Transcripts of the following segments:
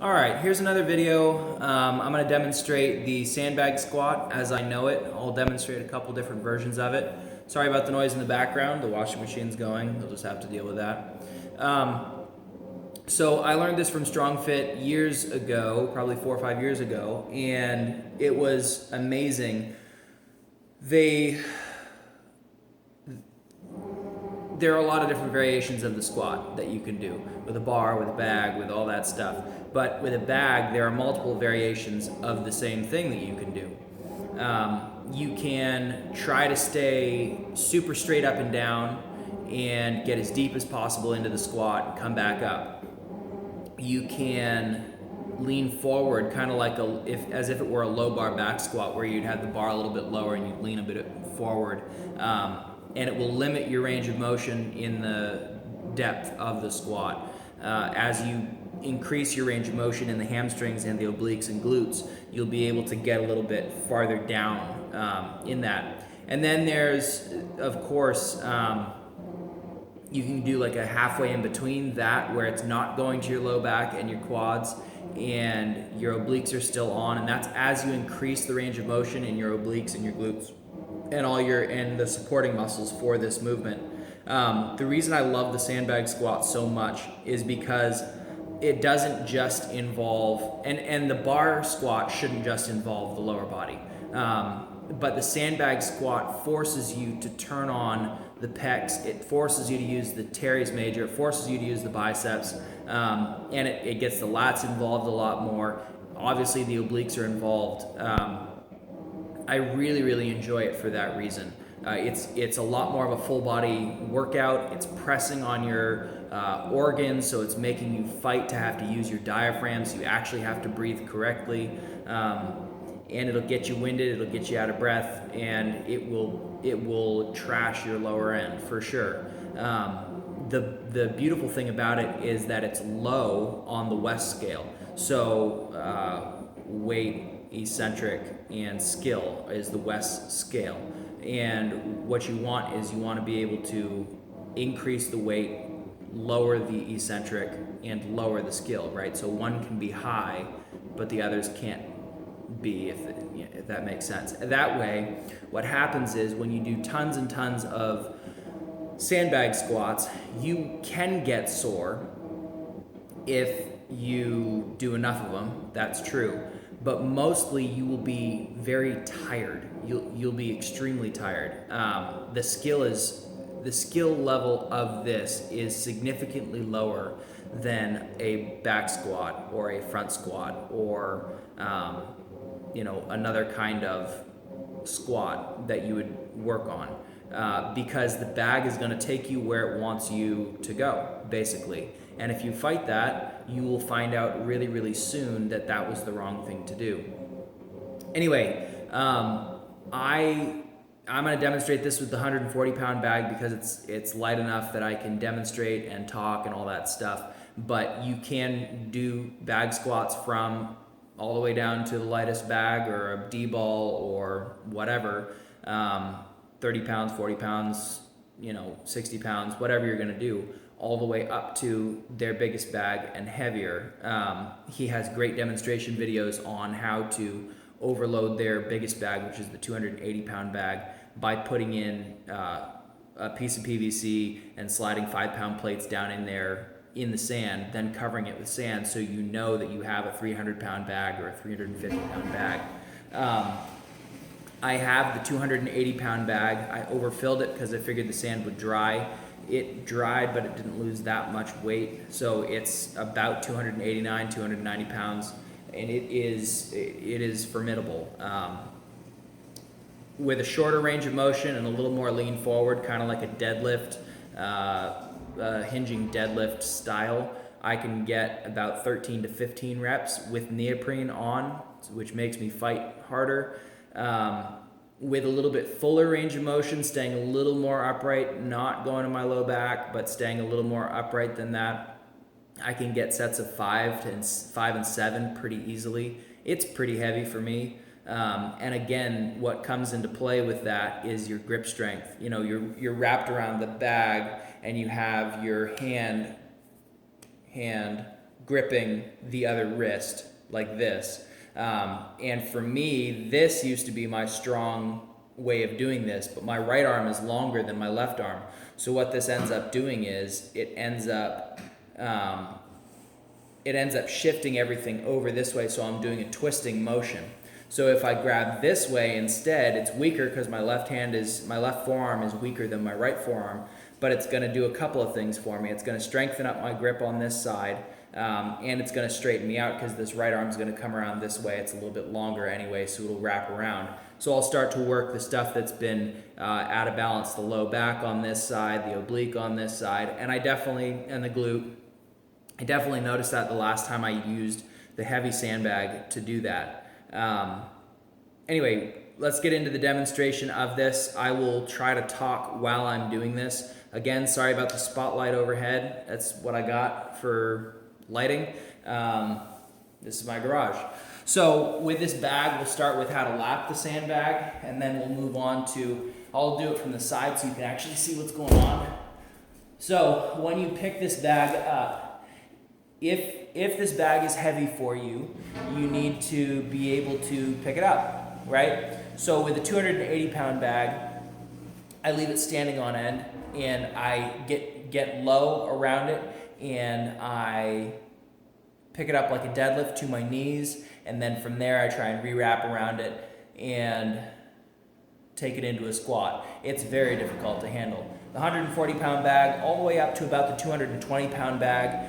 All right, here's another video. I'm going to demonstrate the sandbag squat as I know it. I'll demonstrate a couple different versions of it. Sorry about the noise in the background. The washing machine's going. You'll just have to deal with that. So I learned this from StrongFit years ago, probably 4 or 5 years ago, and it was amazing. There are a lot of different variations of the squat that you can do with a bar, with a bag, with all that stuff. But with a bag, there are multiple variations of the same thing that you can do. You can try to stay super straight up and down and get as deep as possible into the squat and come back up. You can lean forward, kind of like as if it were a low bar back squat, where you'd have the bar a little bit lower and you'd lean a bit forward. And it will limit your range of motion in the depth of the squat. As you increase your range of motion in the hamstrings and the obliques and glutes, you'll be able to get a little bit farther down in that. And then there's, of course, you can do like a halfway in between that, where it's not going to your low back and your quads and your obliques are still on, and that's as you increase the range of motion in your obliques and your glutes and the supporting muscles for this movement. The reason I love the sandbag squat so much is because it doesn't just involve, and the bar squat shouldn't just involve the lower body, but the sandbag squat forces you to turn on the pecs. It forces you to use the teres major. It forces you to use the biceps, and it gets the lats involved a lot more. Obviously the obliques are involved. I really enjoy it for that reason. It's a lot more of a full body workout. It's pressing on your organs, so it's making you fight to have to use your diaphragm, so you actually have to breathe correctly. And it'll get you winded, it'll get you out of breath, and it will trash your lower end for sure. The beautiful thing about it is that it's low on the West scale. So weight, eccentric, and skill is the West scale. And what you want is you want to be able to increase the weight, lower the eccentric, and lower the skill, right? So one can be high, but the others can't be, if that makes sense. That way, what happens is when you do tons and tons of sandbag squats, you can get sore if you do enough of them, that's true. But mostly you will be very tired. You'll be extremely tired. The skill level of this is significantly lower than a back squat or a front squat or another kind of squat that you would work on, because the bag is going to take you where it wants you to go, basically. And if you fight that, you will find out really soon that that was the wrong thing to do. Anyway, I'm going to demonstrate this with the 140-pound bag because it's light enough that I can demonstrate and talk and all that stuff. But you can do bag squats from all the way down to the lightest bag or a D-ball or whatever, 30 pounds, 40 pounds, 60 pounds, whatever you're going to do, all the way up to their biggest bag and heavier. He has great demonstration videos on how to overload their biggest bag, which is the 280-pound bag, by putting in a piece of PVC and sliding 5-pound plates down in there in the sand, then covering it with sand so you know that you have a 300-pound bag or a 350-pound bag. I have the 280-pound bag. I overfilled it because I figured the sand would dry. It dried, but it didn't lose that much weight. So it's about 289, 290 pounds, and it is formidable. With a shorter range of motion and a little more lean forward, kind of like a deadlift, hinging deadlift style, I can get about 13 to 15 reps with neoprene on, which makes me fight harder. With a little bit fuller range of motion, staying a little more upright, not going to my low back, but staying a little more upright than that, I can get sets of 5 and 7 pretty easily. It's pretty heavy for me. And again, what comes into play with that is your grip strength. You're wrapped around the bag and you have your hand gripping the other wrist like this. And for me, this used to be my strong way of doing this, but my right arm is longer than my left arm. So what this ends up doing is it ends up shifting everything over this way, so I'm doing a twisting motion. So if I grab this way instead, it's weaker because my left forearm is weaker than my right forearm, but it's going to do a couple of things for me. It's going to strengthen up my grip on this side, and it's going to straighten me out because this right arm is going to come around this way. It's a little bit longer anyway, so it'll wrap around. So I'll start to work the stuff that's been out of balance, the low back on this side, the oblique on this side, and the glute. I definitely noticed that the last time I used the heavy sandbag to do that. Anyway, let's get into the demonstration of this. I will try to talk while I'm doing this. Again, sorry about the spotlight overhead. That's what I got for lighting. This is my garage. So with this bag, we'll start with how to lap the sandbag, and then we'll move on to, I'll do it from the side so you can actually see what's going on. So when you pick this bag up, if this bag is heavy for you, you need to be able to pick it up, right? So with a 280-pound bag, I leave it standing on end, and I get low around it, and I pick it up like a deadlift to my knees, and then from there I try and re-wrap around it and take it into a squat. It's very difficult to handle. The 140-pound bag all the way up to about the 220-pound bag,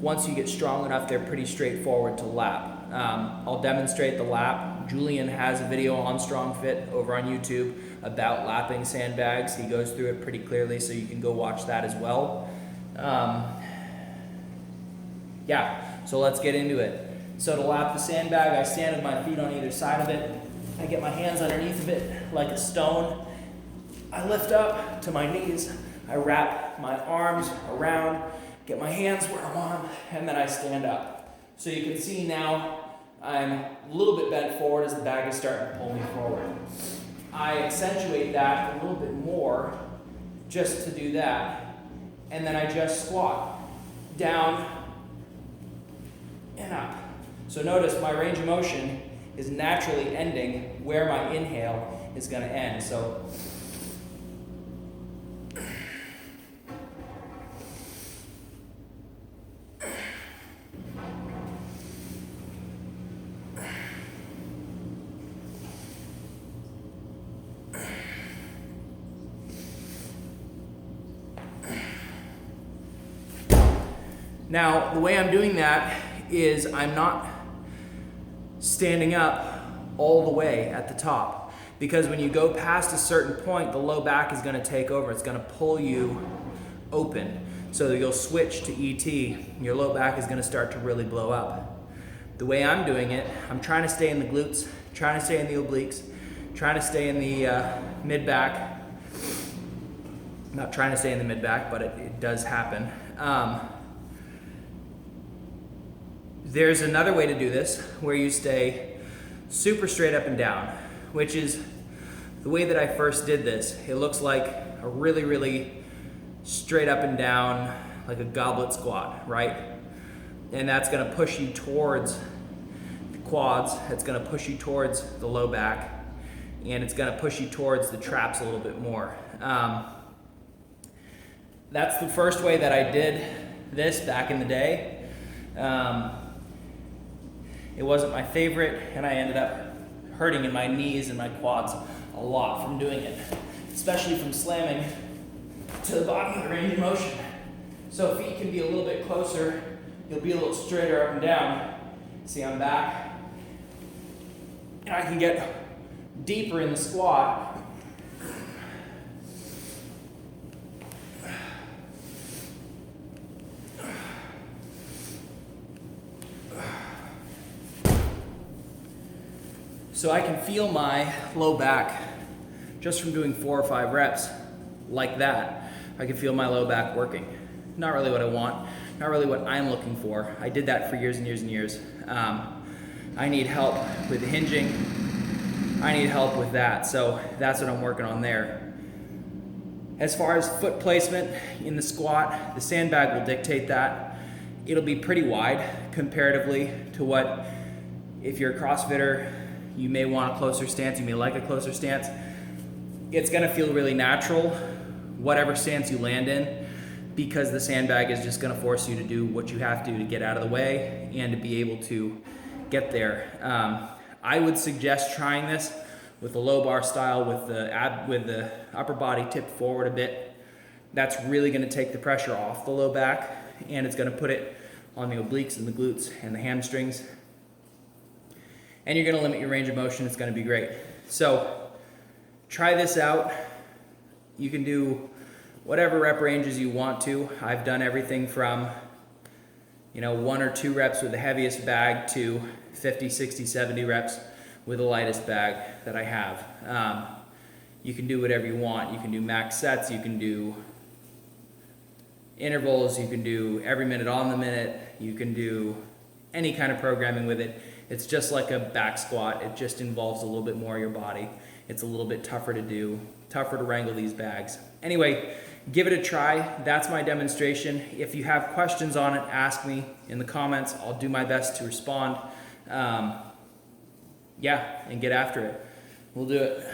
once you get strong enough, they're pretty straightforward to lap. I'll demonstrate the lap. Julian has a video on Strong Fit over on YouTube about lapping sandbags. He goes through it pretty clearly, so you can go watch that as well. Yeah, so let's get into it. So to lap the sandbag, I stand with my feet on either side of it. I get my hands underneath of it like a stone. I lift up to my knees. I wrap my arms around, get my hands where I want them, and then I stand up. So you can see now I'm a little bit bent forward as the bag is starting to pull me forward. I accentuate that a little bit more just to do that, and then I just squat down and up. So notice my range of motion is naturally ending where my inhale is going to end. So now, the way I'm doing that is I'm not standing up all the way at the top, because when you go past a certain point, the low back is going to take over. It's going to pull you open. So you'll switch to ET. Your low back is going to start to really blow up. The way I'm doing it, I'm trying to stay in the glutes, trying to stay in the obliques, trying to stay in the mid-back. Not trying to stay in the mid-back, but it does happen. There's another way to do this where you stay super straight up and down, which is the way that I first did this. It looks like a really, really straight up and down, like a goblet squat, right? And that's gonna push you towards the quads, it's gonna push you towards the low back, and it's gonna push you towards the traps a little bit more. That's the first way that I did this back in the day. It wasn't my favorite, and I ended up hurting in my knees and my quads a lot from doing it, especially from slamming to the bottom of the range of motion. So feet can be a little bit closer, you'll be a little straighter up and down. See, I'm back, and I can get deeper in the squat. So I can feel my low back just from doing 4 or 5 reps like that. I can feel my low back working. Not really what I want, not really what I'm looking for. I did that for years and years and years. I need help with hinging. I need help with that, so that's what I'm working on there. As far as foot placement in the squat, the sandbag will dictate that. it'll be pretty wide comparatively to what, if you're a CrossFitter, you may want a closer stance, you may like a closer stance. It's gonna feel really natural, whatever stance you land in, because the sandbag is just gonna force you to do what you have to get out of the way and to be able to get there. I would suggest trying this with the low bar style, with the upper body tipped forward a bit. That's really gonna take the pressure off the low back, and it's gonna put it on the obliques and the glutes and the hamstrings. And you're gonna limit your range of motion. It's gonna be great. So try this out. You can do whatever rep ranges you want to. I've done everything from 1 or 2 reps with the heaviest bag to 50, 60, 70 reps with the lightest bag that I have. You can do whatever you want. You can do max sets, you can do intervals, you can do every minute on the minute, you can do any kind of programming with it. It's just like a back squat. It just involves a little bit more of your body. It's a little bit tougher to do, tougher to wrangle these bags. Anyway, give it a try. That's my demonstration. If you have questions on it, ask me in the comments. I'll do my best to respond. Yeah, and get after it. We'll do it.